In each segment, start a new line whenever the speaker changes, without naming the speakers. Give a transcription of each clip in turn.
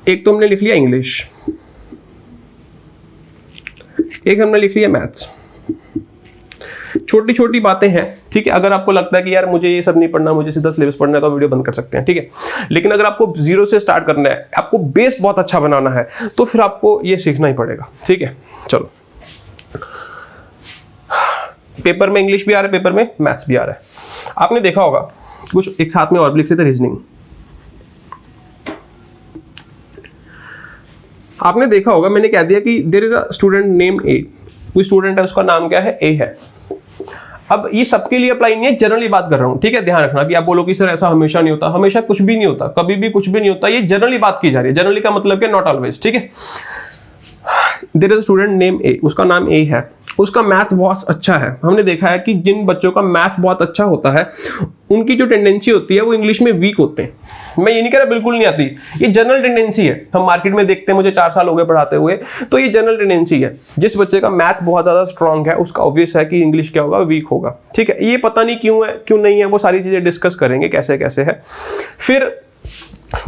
एक तो हमने लिख लिया इंग्लिश, एक हमने लिख लिया मैथ्स। छोटी छोटी बातें हैं, ठीक है। अगर आपको लगता है कि यार मुझे ये सब नहीं पढ़ना, मुझे सीधा सिलेबस पढ़ना है, तो वीडियो बंद कर सकते हैं, ठीक है। लेकिन अगर आपको जीरो से स्टार्ट करना है, आपको बेस बहुत अच्छा बनाना है, तो फिर आपको ये सीखना ही पड़ेगा, ठीक है। चलो, पेपर में इंग्लिश भी आ रहा है, पेपर में मैथ्स भी आ रहा है। आपने देखा होगा कुछ एक साथ में और भी लिख लेते, रीजनिंग। आपने देखा होगा मैंने कह दिया कि there is a student name A, कोई स्टूडेंट है, उसका नाम क्या है, ए है। अब ये सबके लिए अप्लाई नहीं है, जनरली बात कर रहा हूं, ठीक है। ध्यान रखना कि आप बोलो कि सर ऐसा हमेशा नहीं होता, हमेशा कुछ भी नहीं होता, कभी भी कुछ भी नहीं होता, ये जनरली बात की जा रही है। जनरली का मतलब क्या, नॉट ऑलवेज, ठीक है। There is a student name A, उसका नाम ए है, उसका मैथ्स बहुत अच्छा है। हमने देखा है कि जिन बच्चों का मैथ्स बहुत अच्छा होता है, उनकी जो टेंडेंसी होती है वो इंग्लिश में वीक होते हैं। मैं ये नहीं कह रहा बिल्कुल नहीं आती, ये जनरल टेंडेंसी है। हम मार्केट में देखते हैं, मुझे 4 साल हो गए पढ़ाते हुए, तो ये जनरल टेंडेंसी है। जिस बच्चे का मैथ बहुत ज्यादा स्ट्रांग है, उसका ऑब्वियस है कि इंग्लिश क्या होगा, वीक होगा, ठीक है। ये पता नहीं क्यों है, क्यों नहीं है, वो सारी चीजें डिस्कस करेंगे कैसे कैसे है। फिर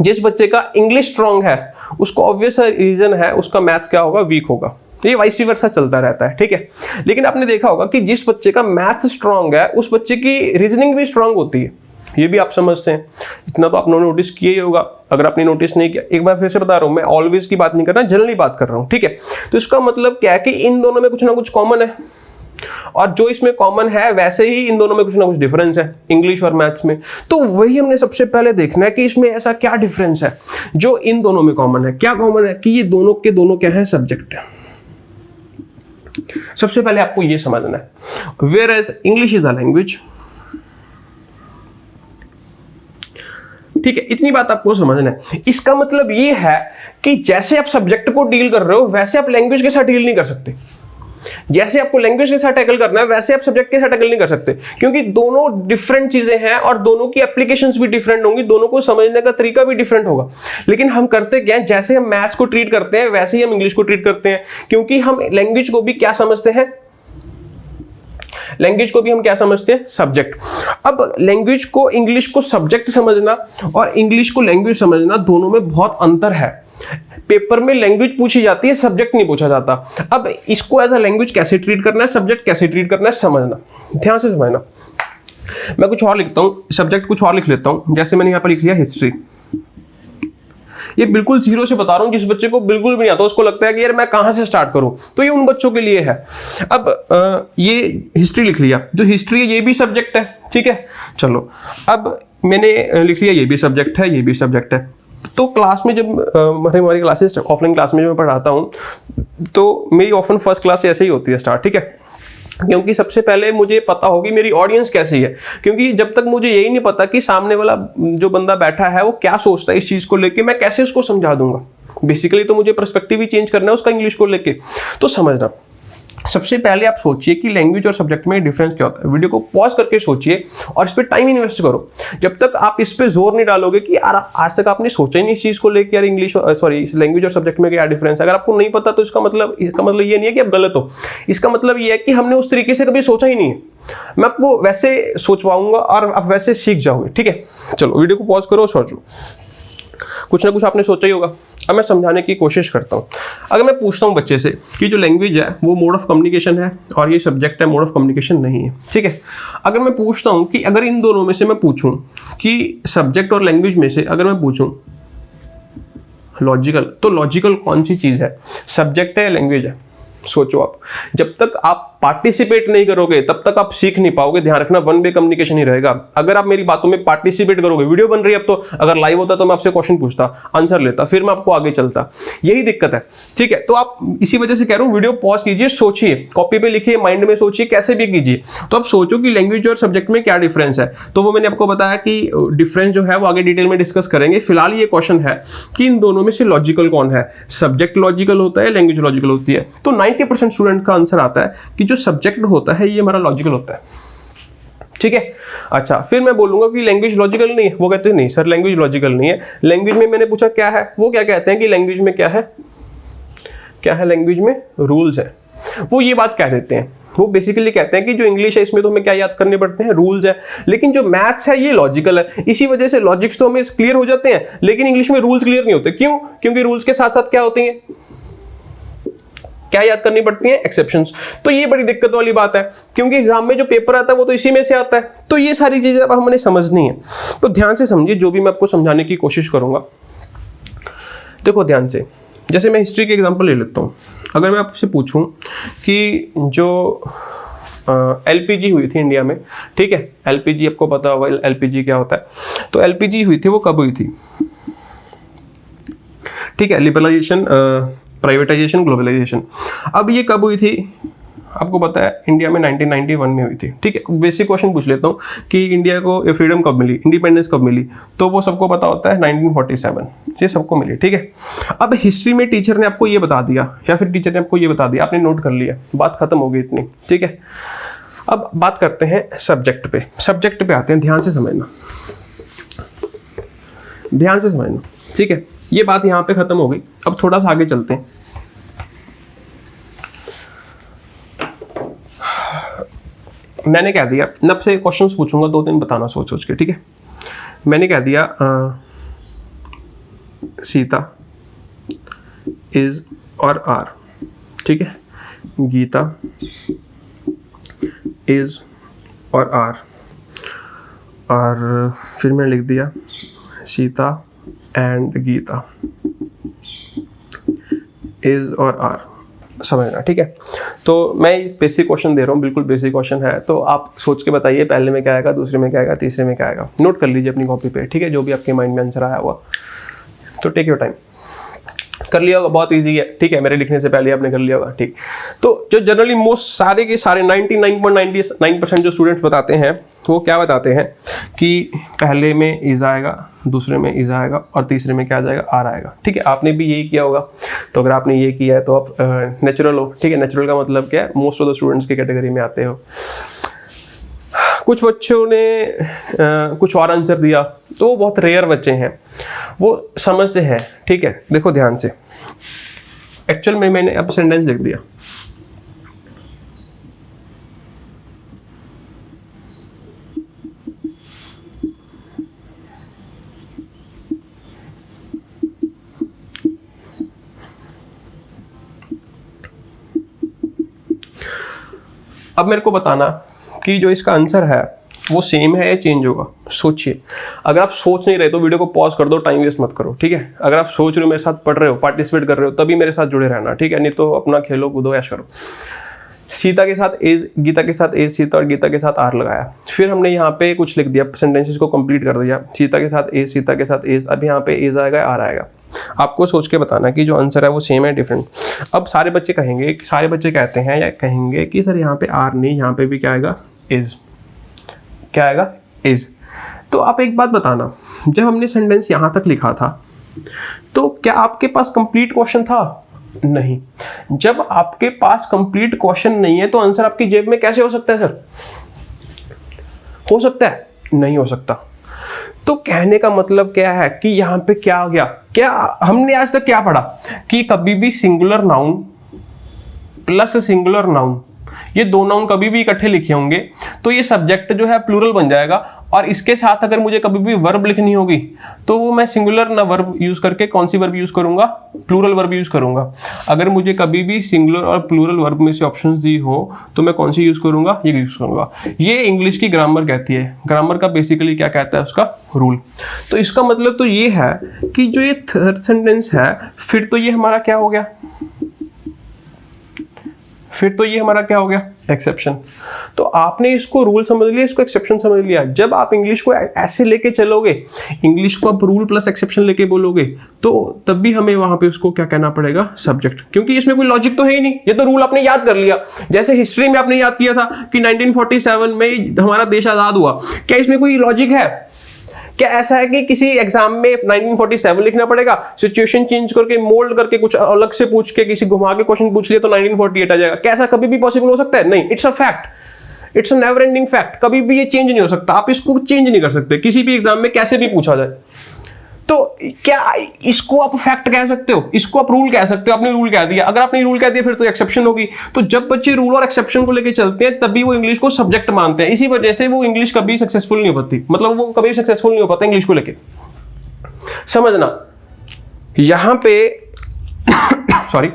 जिस बच्चे का इंग्लिश स्ट्रांग है, उसको ऑब्वियस रीजन है, उसका मैथ्स क्या होगा, वीक होगा। तो ये वाइस वर्सा चलता रहता है, ठीक है। लेकिन आपने देखा होगा कि जिस बच्चे का मैथ्स स्ट्रांग है, उस बच्चे की रीजनिंग भी स्ट्रांग होती है। ये भी आप समझते हैं, इतना तो आपने नोटिस किया ही होगा। अगर आपने नोटिस नहीं किया, एक बार फिर से बता रहा हूं, मैं ऑलवेज की बात नहीं कर रहा, जनरली बात कर रहा हूं, ठीक है। तो इसका मतलब क्या है कि इन दोनों में कुछ ना कुछ कॉमन है, और जो इसमें कॉमन है वैसे ही इन दोनों में कुछ ना कुछ डिफरेंस है, इंग्लिश और मैथ्स में। तो वही हमने सबसे पहले देखना है कि इसमें ऐसा क्या डिफरेंस है जो इन दोनों में कॉमन है। क्या कॉमन है कि ये दोनों के दोनों क्या है, सब्जेक्ट है। सबसे पहले आपको ये समझना है, whereas English is a language, ठीक है। इतनी बात आपको समझना है। इसका मतलब ये है कि जैसे आप सब्जेक्ट को डील कर रहे हो, वैसे आप लैंग्वेज के साथ डील नहीं कर सकते। जैसे आपको लैंग्वेज के साथ टैकल करना है, वैसे आप सब्जेक्ट के साथ टैकल नहीं कर सकते, क्योंकि दोनों डिफरेंट चीजें हैं और दोनों की एप्लीकेशंस भी डिफरेंट होंगी, दोनों को समझने का तरीका भी डिफरेंट होगा। लेकिन हम करते क्या है, जैसे हम मैथ्स को ट्रीट करते हैं, वैसे ही हम इंग्लिश को ट्रीट करते हैं, क्योंकि हम लैंग्वेज को भी क्या समझते हैं, लैंग्वेज को भी हम क्या समझते हैं, सब्जेक्ट। अब लैंग्वेज को, इंग्लिश को सब्जेक्ट समझना और इंग्लिश को लैंग्वेज समझना, दोनों में बहुत अंतर है। पेपर में लैंग्वेज पूछी जाती है, सब्जेक्ट नहीं पूछा जाता। अब इसको एज अ लैंग्वेज कैसे ट्रीट करना है, सब्जेक्ट कैसे ट्रीट करना है, समझना, ध्यान से समझना। मैं कुछ और लिखता हूं, सब्जेक्ट कुछ और लिख लेता हूं। जैसे मैंने यहां पर लिख लिया हिस्ट्री। ये बिल्कुल जीरो से बता रहा हूं, जिस बच्चे को बिल्कुल भी नहीं आता, उसको लगता है कि यार मैं कहां से स्टार्ट करूं, तो ये उन बच्चों के लिए है। अब ये हिस्ट्री लिख लिया, जो हिस्ट्री है ये भी सब्जेक्ट है, ठीक है। चलो, अब मैंने लिख लिया ये भी सब्जेक्ट है, ये भी सब्जेक्ट है। तो क्लास में जब हमारी क्लासेस ऑफलाइन क्लास में जब मैं पढ़ाता हूँ, तो मेरी ऑफन फर्स्ट क्लास ऐसे ही होती है स्टार्ट, ठीक है। क्योंकि सबसे पहले मुझे पता होगी मेरी ऑडियंस कैसी है, क्योंकि जब तक मुझे यही नहीं पता कि सामने वाला जो बंदा बैठा है वो क्या सोचता है इस चीज को लेके, मैं कैसे उसको समझा दूंगा। बेसिकली तो मुझे पर्सपेक्टिव ही चेंज करना है उसका इंग्लिश को लेके। तो समझना, सबसे पहले आप सोचिए कि लैंग्वेज और सब्जेक्ट में डिफरेंस क्या होता है। वीडियो को पॉज करके सोचिए और इस पे टाइम इन्वेस्ट करो। जब तक आप इस पे जोर नहीं डालोगे कि यार आज तक आपने सोचा ही नहीं इस चीज को लेकर, यार इंग्लिश लैंग्वेज और सब्जेक्ट में क्या डिफरेंस है, अगर आपको नहीं पता तो इसका मतलब ये नहीं है कि आप गलत हो। इसका मतलब ये है कि हमने उस तरीके से कभी सोचा ही नहीं है। मैं आपको वैसे सोचवाऊंगा और आप वैसे सीख जाओगे, ठीक है। चलो, वीडियो को पॉज करो और सोचो। कुछ ना कुछ आपने सोचा ही होगा। अब मैं समझाने की कोशिश करता हूँ। अगर मैं पूछता हूँ बच्चे से कि जो लैंग्वेज है वो मोड ऑफ कम्युनिकेशन है और ये सब्जेक्ट है, मोड ऑफ कम्युनिकेशन नहीं है, ठीक है। अगर मैं पूछता हूँ कि अगर इन दोनों में से मैं पूछूं कि सब्जेक्ट और लैंग्वेज में से अगर मैं पूछूं लॉजिकल, तो लॉजिकल कौन सी चीज़ है, सब्जेक्ट है या लैंग्वेज है? सोचो आप। जब तक आप पार्टिसिपेट नहीं करोगे तब तक आप सीख नहीं पाओगे। ध्यान रखना, वन वे कम्युनिकेशन ही रहेगा। अगर आप मेरी बातों में पार्टिसिपेट करोगे, वीडियो बन रही है अब तो, अगर लाइव होता तो मैं आपसे क्वेश्चन पूछता, आंसर लेता, फिर मैं आपको आगे चलता। यही दिक्कत है, ठीक है। तो आप इसी वजह से कह रहा हूं, वीडियो पॉज कीजिए, सोचिए, कॉपी पे लिखिए, माइंड में सोचिए, कैसे भी कीजिए। तो आप सोचो कि लैंग्वेज और सब्जेक्ट में क्या डिफरेंस है। तो वो मैंने आपको बताया कि डिफरेंस जो है वो आगे डिटेल में डिस्कस करेंगे। फिलहाल ये क्वेश्चन है कि इन दोनों में से लॉजिकल कौन है, सब्जेक्ट लॉजिकल होता है, लैंग्वेज लॉजिकल होती है। तो 90% स्टूडेंट का आंसर आता है कि जो सब्जेक्ट होता है ये हमारा लॉजिकल होता है, ठीक है। अच्छा, फिर मैं बोलूंगा कि लैंग्वेज लॉजिकल नहीं है, वो कहते हैं नहीं सर लैंग्वेज लॉजिकल नहीं है। लैंग्वेज में मैंने पूछा क्या है, वो क्या कहते हैं कि लैंग्वेज में क्या है, लैंग्वेज में रूल्स है। वो ये बात कह देते हैं, वो बेसिकली कहते हैं कि जो इंग्लिश है इसमें तो हमें क्या याद करने पड़ते हैं, रूल्स है, लेकिन जो मैथ्स है ये लॉजिकल है। इसी वजह से लॉजिक्स तो हमें क्लियर हो जाते हैं, लेकिन इंग्लिश में रूल्स क्लियर नहीं होते। क्यों? क्योंकि रूल्स के साथ साथ क्या होती हैं, क्या याद करनी पड़ती हैं, एक्सेप्शंस। तो ये बड़ी दिक्कत वाली बात है, क्योंकि एग्जाम में जो पेपर आता है वो तो इसी में से आता है। तो ये सारी चीजें अब हमने समझनी है। तो ध्यान से समझिए, जो भी मैं आपको समझाने की कोशिश करूंगा, देखो ध्यान से। जैसे मैं हिस्ट्री के एग्जांपल ले लेता हूँ। अगर मैं आपसे पूछूं कि जो एलपीजी हुई थी इंडिया में, ठीक है, एलपीजी आपको पता होगा एलपीजी क्या होता है। तो एलपीजी हुई थी, वो कब हुई थी, ठीक है, लिबरलाइजेशन, प्राइवेटाइजेशन, ग्लोबलाइजेशन। अब ये कब हुई थी, आपको पता है इंडिया में 1991 में हुई थी, ठीक है। बेसिक क्वेश्चन पूछ लेता हूँ कि इंडिया को फ्रीडम कब मिली, इंडिपेंडेंस कब मिली, तो वो सबको पता होता है 1947, ये सबको मिली, ठीक है। अब हिस्ट्री में टीचर ने आपको ये बता दिया, या फिर टीचर ने आपको ये बता दिया, आपने नोट कर लिया, बात खत्म हो गई इतनी, ठीक है। अब बात करते हैं सब्जेक्ट पे। सब्जेक्ट पे आते हैं, ध्यान से समझना, ध्यान से समझना, ठीक है। ये बात यहाँ पे खत्म हो गई। अब थोड़ा सा आगे चलते हैं। मैंने कह दिया, मैं आपसे क्वेश्चंस पूछूंगा, 2-3 बताना सोच सोच के, ठीक है। मैंने कह दिया सीता इज और आर, ठीक है, गीता इज और आर, और फिर मैंने लिख दिया सीता एंड गीता इज और आर, समझना, ठीक है। तो मैं इस बेसिक क्वेश्चन दे रहा हूँ, बिल्कुल बेसिक क्वेश्चन है, तो आप सोच के बताइए पहले में क्या आएगा, दूसरे में क्या आएगा, तीसरे में क्या आएगा। नोट कर लीजिए अपनी कॉपी पे, ठीक है, जो भी आपके माइंड में आंसर आया हुआ। तो टेक योर टाइम, कर लिया होगा, बहुत इजी है, ठीक है, मेरे लिखने से पहले आपने कर लिया होगा, ठीक। तो जो जनरली मोस्ट सारे के सारे 99.99% जो स्टूडेंट्स बताते हैं, वो क्या बताते हैं कि पहले में इज आएगा, दूसरे में इज आएगा, और तीसरे में क्या आ जाएगा, आर आएगा, ठीक है। आपने भी यही किया होगा। तो अगर आपने ये किया है तो आप नेचुरल हो, ठीक है। नेचुरल का मतलब क्या है, मोस्ट ऑफ द स्टूडेंट्स की कैटेगरी में आते हो। कुछ बच्चों ने कुछ और आंसर दिया, तो वो बहुत रेयर बच्चे हैं, वो समझ से है, ठीक है। देखो ध्यान से, एक्चुअल में मैंने अब सेंटेंस लिख दिया, अब मेरे को बताना कि जो इसका आंसर है वो सेम है या चेंज होगा। सोचिए, अगर आप सोच नहीं रहे तो वीडियो को पॉज कर दो, टाइम वेस्ट मत करो, ठीक है। अगर आप सोच रहे हो, मेरे साथ पढ़ रहे हो, पार्टिसिपेट कर रहे हो, तभी मेरे साथ जुड़े रहना, ठीक है, नहीं तो अपना खेलो कूदो ऐश करो। सीता के साथ एज, गीता के साथ एज, सीता और गीता के साथ आर लगाया। फिर हमने यहाँ पे कुछ लिख दिया, सेंटेंसेस को कंप्लीट कर दिया, सीता के साथ एज, सीता के साथ एज। अब यहाँ पे एज आएगा, आर आएगा। आपको सोच के बताना कि जो आंसर है वो सेम है, डिफरेंट। अब सारे बच्चे कहेंगे, सारे बच्चे कहते हैं या कहेंगे कि सर यहाँ पे आर नहीं, यहाँ पे भी क्या आएगा, एज, क्या आएगा, एज। तो आप एक बात बताना, जब हमने सेंटेंस यहाँ तक लिखा था तो क्या आपके पास कंप्लीट क्वेश्चन था? नहीं। जब आपके पास कंप्लीट क्वेश्चन नहीं है तो आंसर आपकी जेब में कैसे हो सकता है सर? हो सकता है? नहीं हो सकता। तो कहने का मतलब क्या है कि यहाँ पे क्या आ गया, क्या हमने आज तक क्या पढ़ा कि कभी भी singular noun plus singular noun, ये दो नाउन कभी भी इकट्ठे लिखे होंगे तो ये सब्जेक्ट जो है प्लूरल बन जाएगा, और इसके साथ अगर मुझे कभी भी वर्ब लिखनी होगी तो वो मैं सिंगुलर ना वर्ब यूज करके कौन सी वर्ब यूज करूंगा, प्लूरल वर्ब यूज करूंगा। अगर मुझे कभी भी सिंगुलर और प्लूरल वर्ब में से ऑप्शंस दी हो तो मैं कौन सी यूज करूंगा, ये यूज करूंगा। ये इंग्लिश की ग्रामर कहती है। ग्रामर का बेसिकली क्या कहता है, उसका रूल। तो इसका मतलब तो ये है कि जो ये थर्ड सेंटेंस है, फिर तो ये हमारा क्या हो गया, फिर तो ये हमारा क्या हो गया, एक्सेप्शन। तो आपने इसको रूल समझ लिया, इसको एक्सेप्शन समझ लिया। जब आप इंग्लिश को ऐसे लेके चलोगे, इंग्लिश को आप रूल प्लस एक्सेप्शन लेके बोलोगे, तो तब भी हमें वहां पे उसको क्या कहना पड़ेगा, सब्जेक्ट, क्योंकि इसमें कोई लॉजिक तो है ही नहीं। ये तो रूल आपने याद कर लिया। जैसे हिस्ट्री में आपने याद किया था कि 1947 में हमारा देश आजाद हुआ, क्या इसमें कोई लॉजिक है? क्या ऐसा है कि किसी एग्जाम में 1947 लिखना पड़ेगा, सिचुएशन चेंज करके मोल्ड करके कुछ अलग से पूछ के किसी घुमा के क्वेश्चन पूछ लिया तो 1948 आ जाएगा? क्या ऐसा कभी भी पॉसिबल हो सकता है? नहीं। It's a fact, it's a never ending fact. कभी भी ये चेंज नहीं हो सकता, आप इसको चेंज नहीं कर सकते, किसी भी एग्जाम में कैसे भी पूछा जाए। तो क्या इसको आप फैक्ट कह सकते हो, इसको आप रूल कह सकते हो। आपने रूल कह दिया, अगर आपने रूल कह दिया फिर तो एक्सेप्शन होगी। तो जब बच्चे रूल और एक्सेप्शन को लेकर चलते हैं तभी वो इंग्लिश को सब्जेक्ट मानते हैं। इसी वजह से वो इंग्लिश कभी सक्सेसफुल नहीं हो पाती, मतलब वो कभी सक्सेसफुल नहीं हो पाता इंग्लिश को लेकर। समझना यहां पे सॉरी,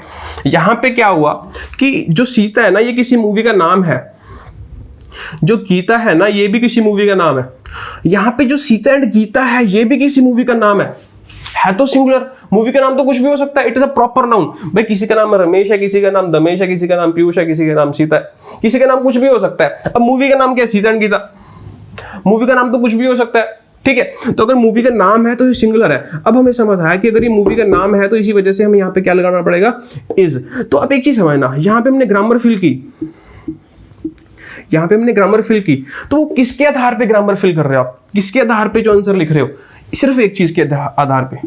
यहां पे क्या हुआ कि जो सीता है ना ये किसी मूवी का नाम है, जो गीता है ना ये भी किसी मूवी का नाम है। यहां पे जो सीता एंड गीता है ये भी किसी मूवी का नाम है तो सिंगुलर। मूवी का नाम तो कुछ भी हो सकता है, it is a proper noun. भाई किसी का नाम रमेश है, किसी का नाम दमेश है, किसी का नाम पीयूष है, किसी का नाम सीता है, किसी का नाम कुछ भी हो सकता है। अब मूवी का नाम क्या है? सीता एंड गीता। मूवी का नाम तो कुछ भी हो सकता है, ठीक है। तो अगर मूवी का नाम है तो ये सिंगुलर है। अब हमें समझ आया कि अगर ये मूवी का नाम है तो इसी वजह से हमें यहाँ पे क्या लगाना पड़ेगा? इज। तो अब एक चीज समझना, यहाँ पे हमने ग्रामर फिल की, यहाँ पे हमने ग्रामर फिल की, तो वो किसके आधार पे ग्रामर फिल कर रहे हो आप? किसके आधार पे जो आंसर लिख रहे हो? सिर्फ एक चीज के आधार पे।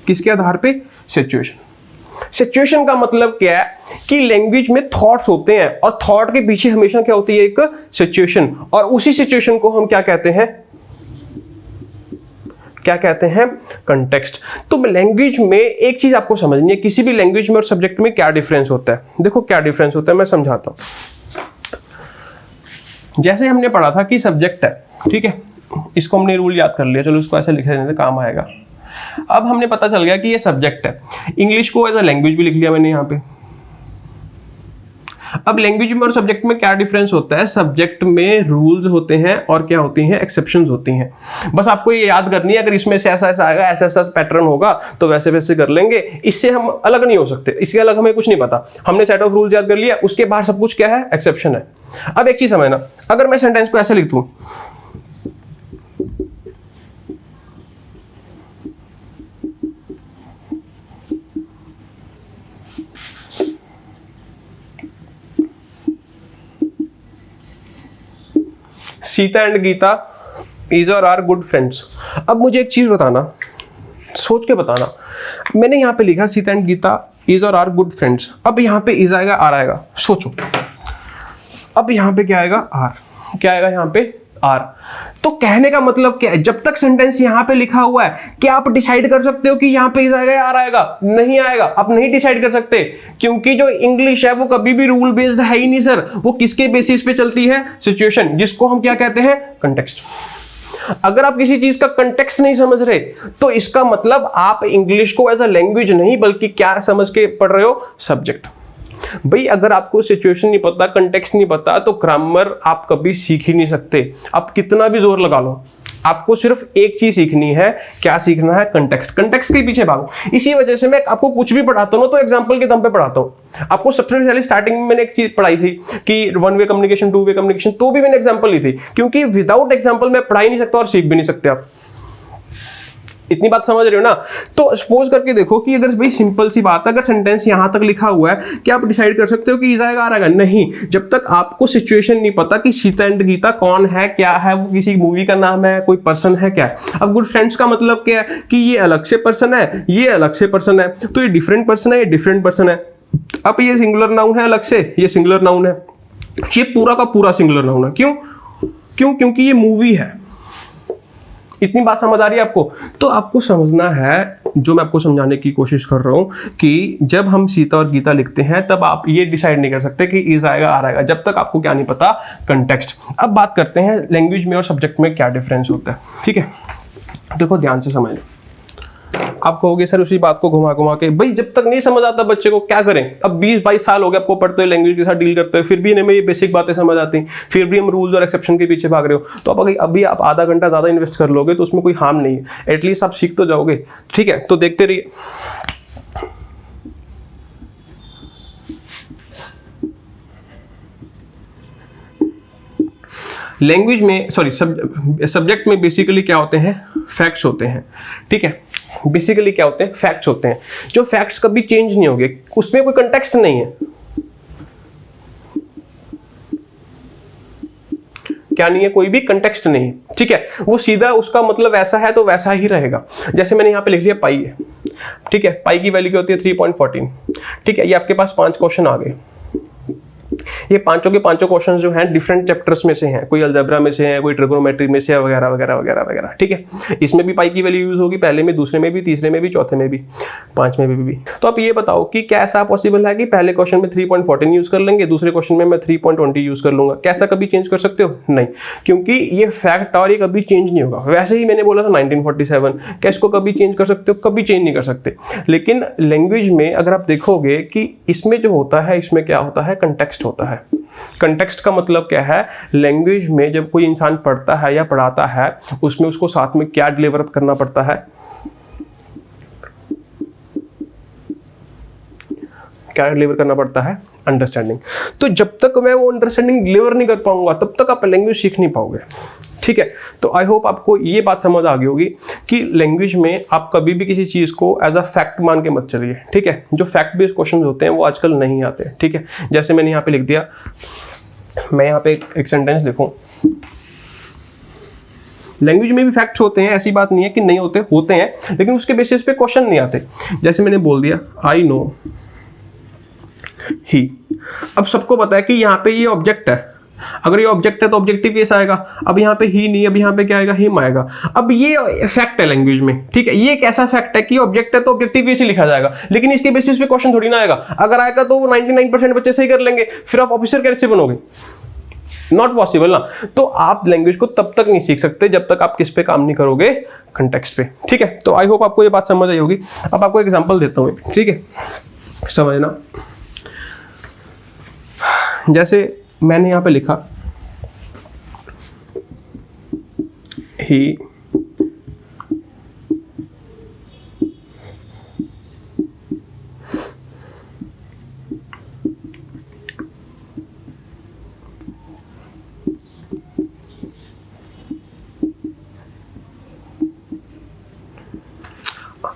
किसके आधार पे? सिचुएशन। सिचुएशन का मतलब क्या है कि लैंग्वेज में थॉट्स होते हैं और थॉट के पीछे हमेशा क्या होती है? एक सिचुएशन। और उसी सिचुएशन को हम क्या कहते हैं? क्या कहते हैं? कंटेक्स्ट। तो लैंग्वेज में एक चीज आपको समझनी है, किसी भी लैंग्वेज में और सब्जेक्ट में क्या डिफरेंस होता है। देखो क्या डिफरेंस होता है, मैं समझाता हूं। जैसे हमने पढ़ा था कि सब्जेक्ट है, ठीक है, इसको हमने रूल याद कर लिया, चलो इसको ऐसे लिख देते काम आएगा। अब हमने पता चल गया कि ये सब्जेक्ट है। इंग्लिश को एज अ लैंग्वेज भी लिख लिया मैंने यहाँ पे। अब लैंग्वेज में और सब्जेक्ट में क्या डिफरेंस होता है? सब्जेक्ट में रूल्स होते हैं और क्या होती हैं? एक्सेप्शंस होती हैं। बस आपको ये याद करनी है, अगर इसमें से ऐसा ऐसा आएगा, ऐसा ऐसा पैटर्न होगा तो वैसे वैसे कर लेंगे। इससे हम अलग नहीं हो सकते, इसके अलग हमें कुछ नहीं पता। हमने सेट ऑफ रूल्स याद कर लिया, उसके बाहर सब कुछ क्या है? एक्सेप्शन है। अब एक चीज समझना, अगर मैं सेंटेंस को ऐसे लिख दूं, सीता एंड गीता इज और आर गुड फ्रेंड्स। अब मुझे एक चीज बताना, सोच के बताना, मैंने यहां पे लिखा सीता एंड गीता इज और आर गुड फ्रेंड्स। अब यहां पे इज आएगा, आर आएगा, सोचो। अब यहां पे क्या आएगा? आर। क्या आएगा यहां पे? आर। तो कहने का मतलब क्या है? जब तक सेंटेंस यहां पे लिखा हुआ है, क्या आप डिसाइड कर सकते हो कि यहां पे इज आएगा या आर आएगा? नहीं आएगा, आप नहीं डिसाइड कर सकते, क्योंकि जो इंग्लिश है वो कभी भी रूल बेस्ड है ही नहीं सर। वो किसके बेसिस पे चलती है? सिचुएशन, जिसको हम क्या कहते हैं? कंटेक्स्ट। अगर आप किसी चीज का कंटेक्स्ट नहीं समझ रहे तो इसका मतलब आप इंग्लिश को एज अ लैंग्वेज नहीं बल्कि क्या समझ के पढ़ रहे हो? सब्जेक्ट। भाई अगर आपको सिचुएशन नहीं पता, कंटेक्स्ट नहीं पता, तो ग्रामर आप कभी सीख ही नहीं सकते। आप कितना भी जोर लगा लो, आपको सिर्फ एक चीज सीखनी है। क्या सीखना है? कंटेक्स्ट। कंटेक्स्ट के पीछे भागो। इसी वजह से मैं आपको कुछ भी पढ़ाता हूं ना तो एग्जांपल के दम पे पढ़ाता हूं। आपको सबसे पहले स्टार्टिंग में मैंने एक चीज पढ़ाई थी कि one way communication, two way communication, तो भी मैंने एग्जांपल ली थी, क्योंकि विदाउट एग्जांपल मैं पढ़ा ही नहीं सकता और सीख भी नहीं सकते आप। इतनी बात समझ रहे हो ना? तो सपोज करके देखो कि अगर भाई सिंपल सी बात है, अगर सेंटेंस यहां तक लिखा हुआ है, क्या आप डिसाइड कर सकते हो कि इज आएगा, आर आएगा? नहीं, जब तक आपको सिचुएशन नहीं पता कि सीता एंड गीता कौन है, क्या है, वो किसी मूवी का नाम है, कोई पर्सन है, क्या है। अब गुड फ्रेंड्स का मतलब क्या है कि ये अलग से पर्सन है, ये अलग से पर्सन है, तो ये डिफरेंट पर्सन है, ये डिफरेंट पर्सन है। अब ये सिंगुलर नाउन है अलग से, ये सिंगुलर नाउन है, ये पूरा का पूरा सिंगुलर नाउन है। क्यों? क्योंकि ये मूवी है। इतनी बात समझ आ रही है आपको? तो आपको समझना है, जो मैं आपको समझाने की कोशिश कर रहा हूं, कि जब हम सीता और गीता लिखते हैं तब आप ये डिसाइड नहीं कर सकते कि इज आएगा, आर आएगा, जब तक आपको क्या नहीं पता? कंटेक्स्ट। अब बात करते हैं लैंग्वेज में और सब्जेक्ट में क्या डिफरेंस होता है, ठीक है। देखो ध्यान से समझ लो। आप कहोगे सर उसी बात को घुमा घुमा के, भाई जब तक नहीं समझ आता बच्चे को क्या करें? अब 20-22 साल हो गए आपको पढ़ते हुए, लैंग्वेज के साथ डील करते हुए, फिर भी इन्हें ये बेसिक बातें समझ आती, फिर भी हम रूल्स और एक्सेप्शन के पीछे भाग रहे हो। तो अब अभी आप आधा घंटा ज्यादा इन्वेस्ट कर लोगे तो उसमें कोई हार्म नहीं है, एटलीस्ट आप सीख तो जाओगे, ठीक है। तो देखते रहिए। लैंग्वेज में, सॉरी, सब्जेक्ट में बेसिकली क्या होते हैं? फैक्ट्स होते हैं, ठीक है। बेसिकली क्या होते हैं? फैक्ट्स होते हैं, जो फैक्ट्स कभी चेंज नहीं होंगे, उसमें कोई कंटेक्स्ट नहीं है। क्या नहीं है? कोई भी कंटेक्स्ट नहीं है, ठीक है। वो सीधा उसका मतलब ऐसा है तो वैसा ही रहेगा। जैसे मैंने यहाँ पे लिख लिया पाई है, ठीक है। पाई की वैल्यू क्या होती है? 3.14, ठीक है। ये आपके पास 5 क्वेश्चन आ गए, ये पांचों के पांचों क्वेश्चन जो हैं डिफरेंट चैप्टर्स में से हैं, कोई अलजेब्रा में से है, कोई ट्रिगोनोमेट्री में से है, वगैरह वगैरह वगैरह वगैरह। ठीक है, इसमें भी पाई की वैल्यू यूज होगी, पहले में, दूसरे में भी, तीसरे में भी, चौथे में भी, पांचवें में भी। तो आप ये बताओ कि क्या ऐसा पॉसिबल है कि पहले क्वेश्चन में 3.14 यूज कर लेंगे, दूसरे क्वेश्चन में मैं 3.20 यूज कर लूंगा? कैसा कभी चेंज कर सकते हो? नहीं, क्योंकि ये फैक्ट और ये कभी चेंज नहीं होगा। वैसे ही मैंने बोला था 1947, क्या इसको कभी चेंज कर सकते हो? कभी चेंज नहीं कर सकते। लेकिन लैंग्वेज में अगर आप देखोगे कि इसमें जो होता है, इसमें क्या होता है? कंटेक्स्ट होता है। कंटेक्स्ट का मतलब क्या है? लैंग्वेज में जब कोई इंसान पढ़ता है या पढ़ाता है, उसमें उसको साथ में क्या डिलीवर करना पड़ता है? क्या डिलीवर करना पड़ता है? अंडरस्टैंडिंग। तो जब तक मैं वो अंडरस्टैंडिंग डिलीवर नहीं कर पाऊंगा, तब तक आप लैंग्वेज सीख नहीं पाओगे। ठीक है, तो आई होप आपको ये बात समझ आ गई होगी कि लैंग्वेज में आप कभी भी किसी चीज़ को एज अ फैक्ट मान के मत चलिए। ठीक है, जो फैक्ट बेस्ड क्वेश्चन होते हैं वो आजकल नहीं आते। ठीक है, जैसे मैंने यहाँ पे लिख दिया, मैं यहाँ पे एक सेंटेंस लिखूँ, लैंग्वेज में भी फैक्ट्स होते हैं, ऐसी बात नहीं है कि नहीं होते, होते हैं, लेकिन उसके बेसिस पे क्वेश्चन नहीं आते। जैसे मैंने बोल दिया आई नो ही। अब सबको पता है कि यहाँ पे ये ऑब्जेक्ट है, अगर ये ऑब्जेक्ट है तो ऑब्जेक्टिव केस आएगा। अब यहाँ पे ही नहीं, अब यहाँ पे क्या आएगा? हिम आएगा। अब ये फैक्ट है लैंग्वेज में। ठीक है, ये एक ऐसा फैक्ट है कि ऑब्जेक्ट है तो ऑब्जेक्टिव केस ही लिखा जाएगा, लेकिन इसके बेसिस पे क्वेश्चन थोड़ी ना आएगा। अगर आएगा तो 99% बच्चे सही कर लेंगे, फिर आप ऑफिसर कैसे बनोगे? नॉट पॉसिबल ना। तो आप लैंग्वेज को तब तक नहीं सीख सकते जब तक आप किस पे काम नहीं करोगे? कंटेक्स्ट पे। ठीक है, तो आई होप आपको ये बात समझ आई होगी। अब आपको एग्जांपल देता हूँ, ठीक है, समझना। जैसे मैंने यहां पे लिखा ही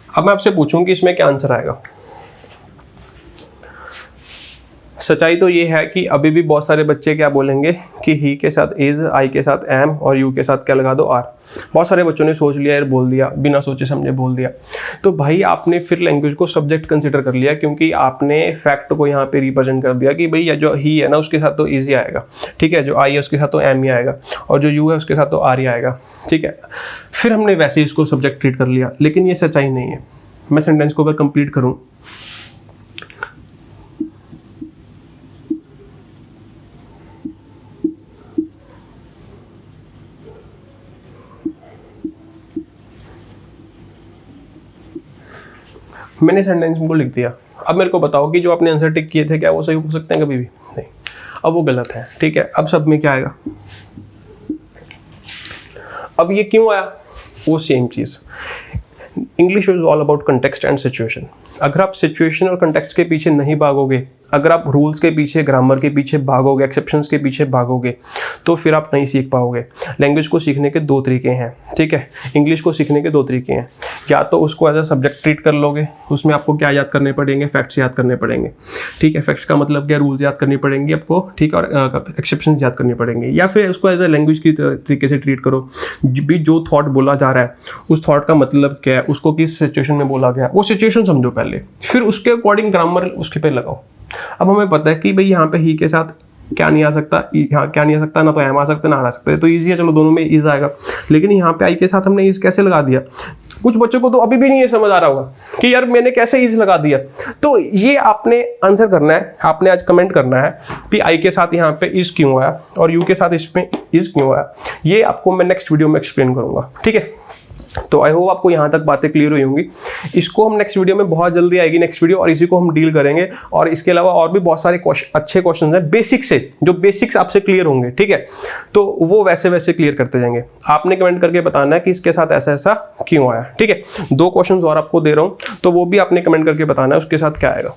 अब मैं आपसे पूछूं कि इसमें क्या आंसर आएगा। सच्चाई तो ये है कि अभी भी बहुत सारे बच्चे क्या बोलेंगे कि ही के साथ इज, आई के साथ एम और यू के साथ क्या लगा दो? आर। बहुत सारे बच्चों ने सोच लिया, बोल दिया, बिना सोचे समझे बोल दिया। तो भाई आपने फिर लैंग्वेज को सब्जेक्ट कंसिडर कर लिया, क्योंकि आपने फैक्ट को यहाँ पे रिप्रेजेंट कर दिया कि भाई जो ही है ना उसके साथ तो इज ही आएगा। ठीक है, जो आई है उसके साथ तो एम ही आएगा, और जो यू है उसके साथ तो आर ही आएगा। ठीक है, फिर हमने वैसे ही इसको सब्जेक्ट ट्रीट कर लिया, लेकिन ये सच्चाई नहीं है। मैं सेंटेंस को अगर कंप्लीट करूँ, मैंने सेंटेंस को लिख दिया। अब मेरे को बताओ कि जो आपने आंसर टिक किए थे क्या वो सही हो सकते हैं? कभी भी नहीं। अब वो गलत है। ठीक है, अब सब में क्या आएगा? अब ये क्यों आया? वो सेम चीज। English is all about context and situation. अगर आप सिचुएशन और कंटेक्स्ट के पीछे नहीं भागोगे, अगर आप रूल्स के पीछे, ग्रामर के पीछे भागोगे, एक्सेप्शंस के पीछे भागोगे, तो फिर आप नहीं सीख पाओगे। लैंग्वेज को सीखने के दो तरीके हैं। ठीक है, इंग्लिश को सीखने के दो तरीके हैं। या तो उसको एज अ सब्जेक्ट ट्रीट कर लोगे, उसमें आपको क्या याद करने पड़ेंगे? फैक्ट्स याद करने पड़ेंगे। ठीक है, फैक्ट्स का मतलब क्या? रूल्स याद करनी पड़ेंगी आपको। ठीक है, और एक्सेप्शंस याद करनी पड़ेंगे। या फिर उसको एज अ लैंग्वेज की तरीके से ट्रीट करो। भी जो थॉट बोला जा रहा है, उस थॉट का मतलब क्या है, उसको किस सिचुएशन में बोला गया, वो सिचुएशन समझो पहले, फिर उसके अकॉर्डिंग ग्रामर उसके पे लगाओ। अब हमें पता है कि भाई यहाँ पे ही के साथ क्या नहीं आ सकता, यहाँ क्या नहीं आ सकता, ना तो एम आ सकता ना आ सकता, तो ईजी है, चलो दोनों में इज आएगा। लेकिन यहाँ पे आई के साथ हमने इज कैसे लगा दिया? कुछ बच्चों को तो अभी भी नहीं ये समझ आ रहा होगा कि यार मैंने कैसे इज लगा दिया। तो ये आपने आंसर करना है, आपने आज कमेंट करना है कि आई के साथ यहाँ पे इज क्यों आया और यू के साथ इसमें इज क्यों आया। ये आपको मैं नेक्स्ट वीडियो में एक्सप्लेन करूंगा। ठीक है, तो आई होप आपको यहाँ तक बातें क्लियर हुई होंगी। इसको हम नेक्स्ट वीडियो में, बहुत जल्दी आएगी नेक्स्ट वीडियो, और इसी को हम डील करेंगे। और इसके अलावा और भी बहुत सारे अच्छे क्वेश्चन हैं बेसिक से, जो बेसिक्स आपसे क्लियर होंगे। ठीक है, तो वो वैसे वैसे क्लियर करते जाएंगे। आपने कमेंट करके बताना है कि इसके साथ ऐसा ऐसा क्यों आया। ठीक है, 2 क्वेश्चन और आपको दे रहा हूँ, तो वो भी आपने कमेंट करके बताना है उसके साथ क्या आएगा।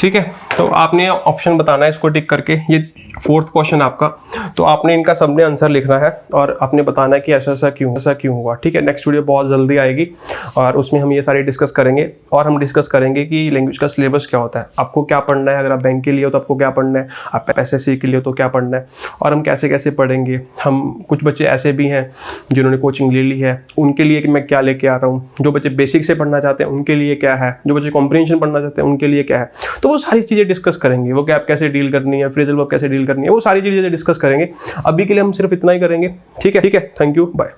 ठीक है, तो आपने ऑप्शन बताना है इसको टिक करके, ये 4th क्वेश्चन आपका। तो आपने इनका सबने आंसर लिखना है और आपने बताना है कि ऐसा क्यों हुआ। ठीक है, नेक्स्ट वीडियो बहुत जल्दी आएगी और उसमें हम ये सारी डिस्कस करेंगे और हम डिस्कस करेंगे कि लैंग्वेज का सिलेबस क्या होता है, आपको क्या पढ़ना है, अगर आप बैंक के लिए हो तो आपको क्या पढ़ना है, आप SSC के लिए हो तो क्या पढ़ना है, और हम कैसे कैसे पढ़ेंगे। हम कुछ बच्चे ऐसे भी हैं जिन्होंने कोचिंग ले ली है, उनके लिए कि मैं क्या लेके आ रहा हूँ, जो बच्चे बेसिक से पढ़ना चाहते हैं उनके लिए क्या है, जो बच्चे कॉम्प्रिहेंशन पढ़ना चाहते हैं उनके लिए क्या है। तो वो सारी चीज़ें डिस्कस करेंगे, वो गैप कैसे डील करनी है, फ्रेजल वर्ब कैसे डील करनी है, वो सारी चीज़ें डिस्कस करेंगे। अभी के लिए हम सिर्फ इतना ही करेंगे। ठीक है, थैंक यू, बाय।